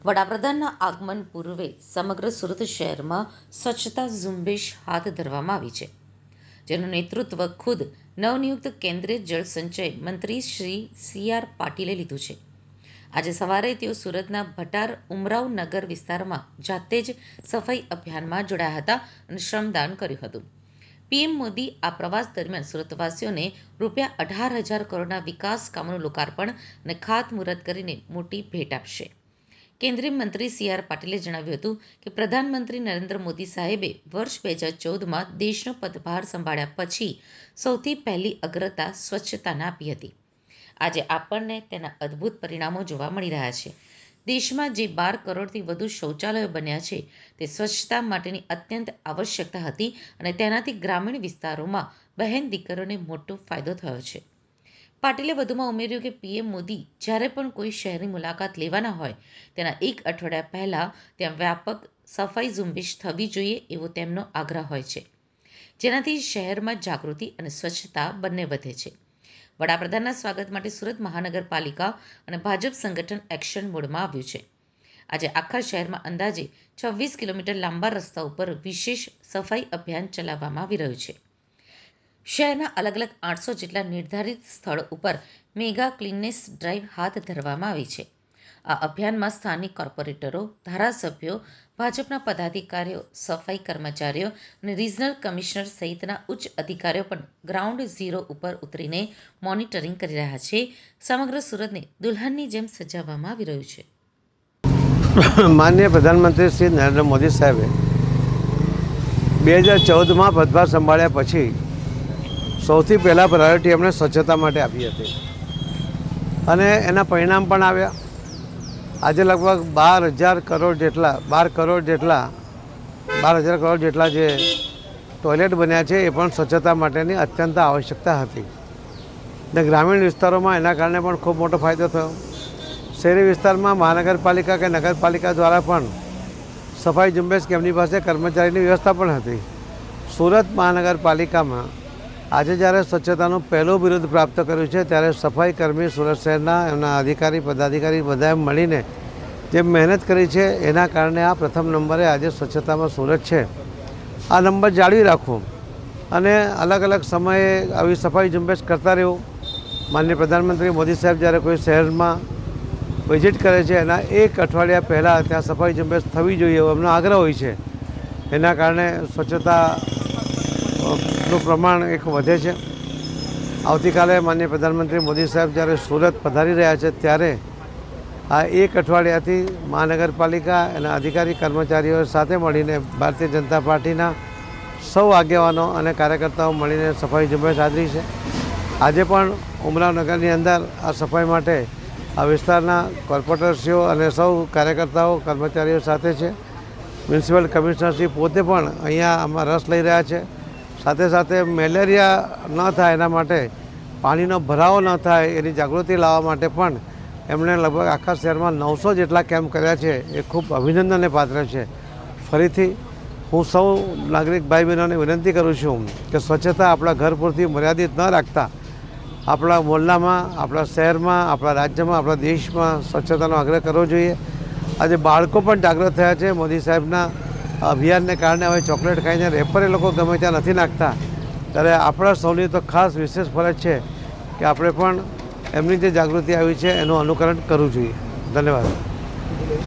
વડાપ્રધાનના આગમન પૂર્વે સમગ્ર સુરત શહેરમાં સ્વચ્છતા ઝુંબેશ હાથ ધરવામાં આવી છે, જેનું નેતૃત્વ ખુદ નવનિયુક્ત કેન્દ્રીય જળસંચય મંત્રી શ્રી સી.આર. પાટીલે લીધું છે. આજે સવારે તેઓ સુરતના ભટાર ઉમરાવ નગર વિસ્તારમાં જાતે જ સફાઈ અભિયાનમાં જોડાયા હતા અને શ્રમદાન કર્યું હતું. પીએમ મોદી આ પ્રવાસ દરમિયાન સુરતવાસીઓને ₹18,000 કરોડના વિકાસ કામોનું લોકાર્પણ અને ખાતમુહૂર્ત કરીને મોટી ભેટ આપશે. કેન્દ્રીય મંત્રી સી.આર. પાટીલે જણાવ્યું હતું કે પ્રધાનમંત્રી નરેન્દ્ર મોદી સાહેબે વર્ષ 2014માં દેશનો પદભાર સંભાળ્યા પછી સૌથી પહેલી અગ્રતા સ્વચ્છતાને આપી હતી. આજે આપણને તેના અદ્ભુત પરિણામો જોવા મળી રહ્યા છે. દેશમાં જે 12 કરોડથી વધુ શૌચાલયો બન્યા છે તે સ્વચ્છતા માટેની અત્યંત આવશ્યકતા હતી અને તેનાથી ગ્રામીણ વિસ્તારોમાં બહેન દીકરીઓને મોટો ફાયદો થયો છે. પાટીલે વધુમાં ઉમેર્યું કે પીએમ મોદી જ્યારે પણ કોઈ શહેરની મુલાકાત લેવાના હોય તેના એક અઠવાડિયા પહેલાં ત્યાં વ્યાપક સફાઈ ઝુંબેશ થવી જોઈએ એવો તેમનો આગ્રહ હોય છે, જેનાથી શહેરમાં જાગૃતિ અને સ્વચ્છતા બંને વધે છે. વડાપ્રધાનના સ્વાગત માટે સુરત મહાનગરપાલિકા અને ભાજપ સંગઠન એક્શન મોડમાં આવ્યું છે. આજે આખા શહેરમાં અંદાજે 26 કિલોમીટર લાંબા રસ્તા ઉપર વિશેષ સફાઈ અભિયાન ચલાવવામાં આવી રહ્યું છે. શહેરના અલગ અલગ 800 જેટલા નિર્ધારિત સ્થળ ઉપર મેગા ક્લીનનેસ ડ્રાઈવ હાથ ધરવામાં આવી છે. આ અભિયાનમાં સ્થાનિક કોર્પોરેટરો, ધારાસભ્યો, ભાજપના પદાધિકારીઓ, સફાઈ કર્મચારીઓ અને રિજનલ કમિશનર સહિતના ઉચ્ચ અધિકારીઓ પણ ગ્રાઉન્ડ ઝીરો ઉપર ઉતરીને મોનિટરિંગ કરી રહ્યા છે. સમગ્ર સુરતને દુલ્હનની જેમ સજાવવામાં આવી રહ્યું છે. માનનીય પ્રધાનમંત્રી શ્રી નરેન્દ્ર મોદી સાહેબે 2014માં પદભાર સંભાળ્યા પછી સૌથી પહેલાં પ્રાયોરિટી એમણે સ્વચ્છતા માટે આપી હતી અને એના પરિણામ પણ આવ્યા. આજે લગભગ 12,000 કરોડ જેટલા જે ટોયલેટ બન્યા છે એ પણ સ્વચ્છતા માટેની અત્યંત આવશ્યકતા હતી ને ગ્રામીણ વિસ્તારોમાં એના કારણે પણ ખૂબ મોટો ફાયદો થયો. શહેરી વિસ્તારમાં મહાનગરપાલિકા કે નગરપાલિકા દ્વારા પણ સફાઈ ઝુંબેશ કે એમની પાસે કર્મચારીની વ્યવસ્થા પણ હતી. સુરત મહાનગરપાલિકામાં આજે જ્યારે સ્વચ્છતાનું પહેલું બિરુદ પ્રાપ્ત કર્યું છે ત્યારે સફાઈ કર્મી સુરત શહેરના એમના અધિકારી પદાધિકારી બધાએ મળીને જે મહેનત કરી છે એના કારણે આ પ્રથમ નંબરે આજે સ્વચ્છતામાં સુરત છે. આ નંબર જાળવી રાખવું અને અલગ અલગ સમયે આવી સફાઈ ઝુંબેશ કરતા રહેવું. માનનીય પ્રધાનમંત્રી મોદી સાહેબ જ્યારે કોઈ શહેરમાં વિઝિટ કરે છે એના એક અઠવાડિયા પહેલાં ત્યાં સફાઈ ઝુંબેશ થવી જોઈએ એવો એમનો આગ્રહ હોય છે. એના કારણે સ્વચ્છતાનું પ્રમાણ એક વધે છે. આવતીકાલે માનનીય પ્રધાનમંત્રી મોદી સાહેબ જ્યારે સુરત પધારી રહ્યા છે ત્યારે આ એક અઠવાડિયાથી મહાનગરપાલિકા એના અધિકારી કર્મચારીઓ સાથે મળીને ભારતીય જનતા પાર્ટીના સૌ આગેવાનો અને કાર્યકર્તાઓ મળીને સફાઈ ઝુંબેશ આદરી છે. આજે પણ ઉમરાવ નગરની અંદર આ સફાઈ માટે આ વિસ્તારના કોર્પોરેટરશ્રીઓ અને સૌ કાર્યકર્તાઓ કર્મચારીઓ સાથે છે. મ્યુનિસિપલ કમિશનરશ્રી પોતે પણ અહીંયા આમાં રસ લઈ રહ્યા છે. સાથે સાથે મેલેરિયા ન થાય એના માટે, પાણીનો ભરાવો ન થાય એની જાગૃતિ લાવવા માટે પણ એમણે લગભગ આખા શહેરમાં 900 જેટલા કેમ્પ કર્યા છે. એ ખૂબ અભિનંદનને પાત્ર છે. ફરીથી હું સૌ નાગરિક ભાઈ બહેનોને વિનંતી કરું છું કે સ્વચ્છતા આપણા ઘર પૂરતી મર્યાદિત ન રાખતા આપણા મોહલ્લામાં, આપણા શહેરમાં, આપણા રાજ્યમાં, આપણા દેશમાં સ્વચ્છતાનો આગ્રહ કરવો જોઈએ. આજે બાળકો પણ જાગૃત થયા છે. મોદી સાહેબના અભિયાનને કારણે હવે ચોકલેટ ખાઈને રેપરે લોકો ગમે ત્યાં નથી નાખતા. ત્યારે આપણા સૌની તો ખાસ વિશેષ ફરજ છે કે આપણે પણ એમની જે જાગૃતિ આવી છે એનું અનુકરણ કરવું જોઈએ. ધન્યવાદ.